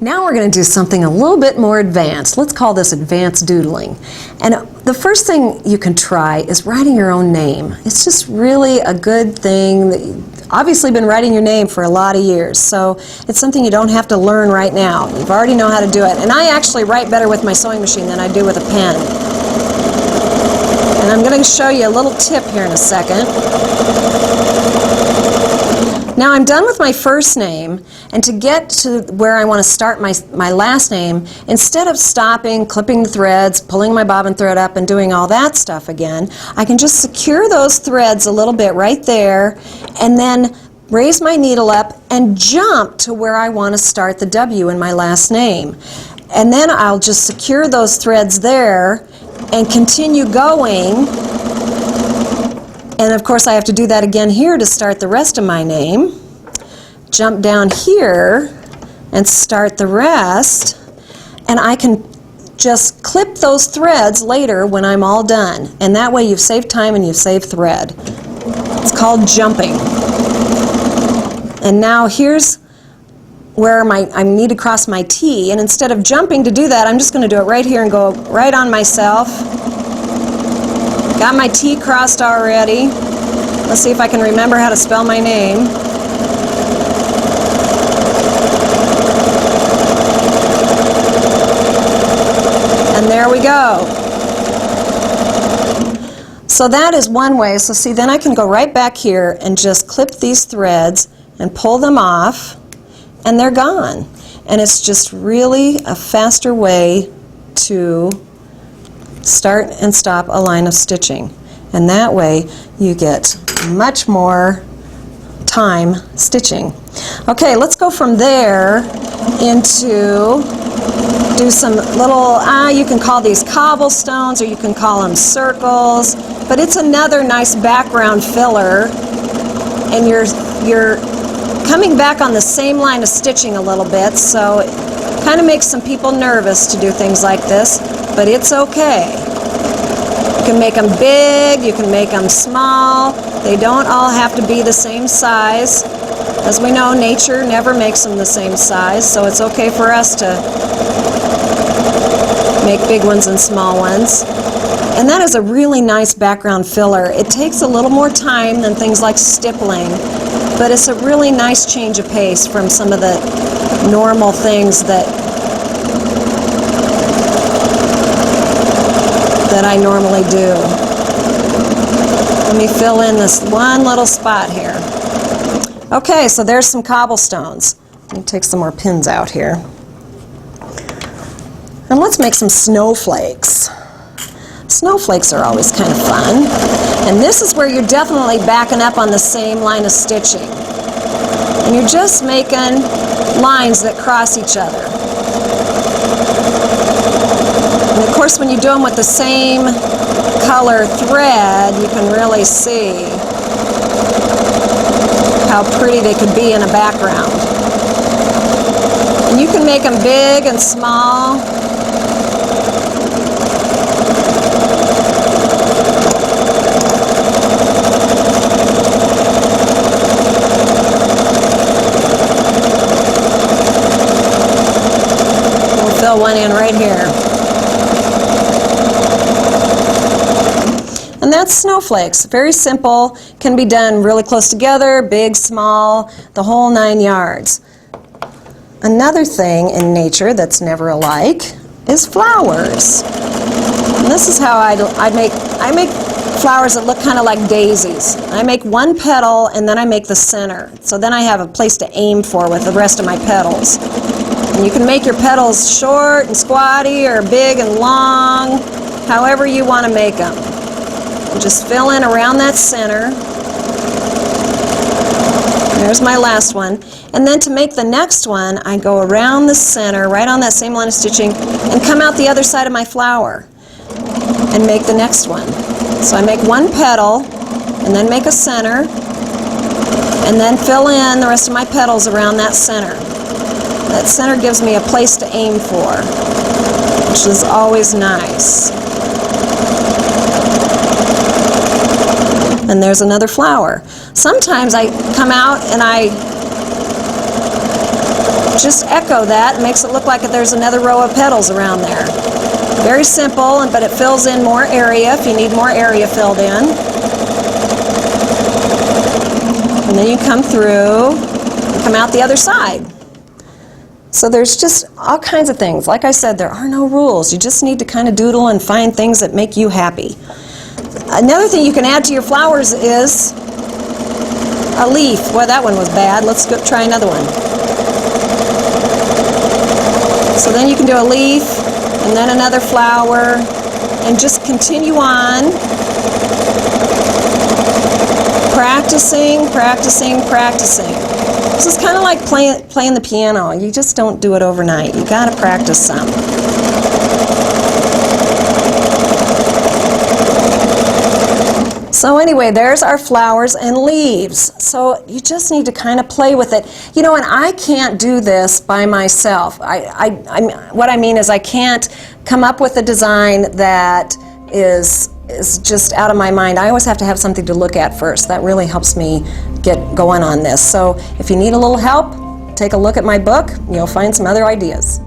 Now we're going to do something a little bit more advanced. Let's call this advanced doodling. And the first thing you can try is writing your own name. It's just really a good thing. That you've obviously been writing your name for a lot of years, so it's something you don't have to learn right now. You already know how to do it. And I actually write better with my sewing machine than I do with a pen. And I'm going to show you a little tip here in a second. Now I'm done with my first name, and to get to where I want to start my last name, instead of stopping, clipping the threads, pulling my bobbin thread up, and doing all that stuff again, I can just secure those threads a little bit right there, and then raise my needle up and jump to where I want to start the W in my last name. And then I'll just secure those threads there and continue going. And of course I have to do that again here to start the rest of my name. Jump down here and start the rest. And I can just clip those threads later when I'm all done. And that way you've saved time and you've saved thread. It's called jumping. And now here's where I need to cross my T. And instead of jumping to do that, I'm just going to do it right here and go right on myself. Got my T crossed already. Let's see if I can remember how to spell my name. And there we go. So that is one way. So see, then I can go right back here and just clip these threads and pull them off, and they're gone. And it's just really a faster way to start and stop a line of stitching, and that way you get much more time stitching. Okay, let's go from there into do some little, you can call these cobblestones or you can call them circles, but it's another nice background filler, and you're coming back on the same line of stitching a little bit, so it kind of makes some people nervous to do things like this, but it's okay. You can make them big, you can make them small. They don't all have to be the same size. As we know, nature never makes them the same size, so it's okay for us to make big ones and small ones. And that is a really nice background filler. It takes a little more time than things like stippling, but it's a really nice change of pace from some of the normal things that I normally do. Let me fill in this one little spot here. Okay, so there's some cobblestones. Let me take some more pins out here. And let's make some snowflakes. Snowflakes are always kind of fun. And this is where you're definitely backing up on the same line of stitching. And you're just making lines that cross each other. And of course, when you do them with the same color thread, you can really see how pretty they could be in a background. And you can make them big and small. We'll fill one in right here. And that's snowflakes. Very simple, can be done really close together, big, small, the whole 9 yards. Another thing in nature that's never alike is flowers. And this is how I make flowers that look kind of like daisies. I make one petal and then I make the center. So then I have a place to aim for with the rest of my petals. And you can make your petals short and squatty or big and long, however you want to make them. And just fill in around that center. There's my last one. And then to make the next one, I go around the center, right on that same line of stitching, and come out the other side of my flower and make the next one. So I make one petal, and then make a center, and then fill in the rest of my petals around that center. That center gives me a place to aim for, which is always nice. And there's another flower. Sometimes I come out and I just echo that. It makes it look like there's another row of petals around there. Very simple, but it fills in more area if you need more area filled in. And then you come through and come out the other side. So there's just all kinds of things. Like I said, there are no rules. You just need to kind of doodle and find things that make you happy. Another thing you can add to your flowers is a leaf. Well, that one was bad. Let's go try another one. So then you can do a leaf, and then another flower, and just continue on. Practicing, practicing, practicing. This is kind of like playing the piano. You just don't do it overnight. You got to practice some. So anyway, there's our flowers and leaves. So you just need to kind of play with it. You know, and I can't do this by myself. What I mean is I can't come up with a design that is just out of my mind. I always have to have something to look at first. That really helps me get going on this. So if you need a little help, take a look at my book. You'll find some other ideas.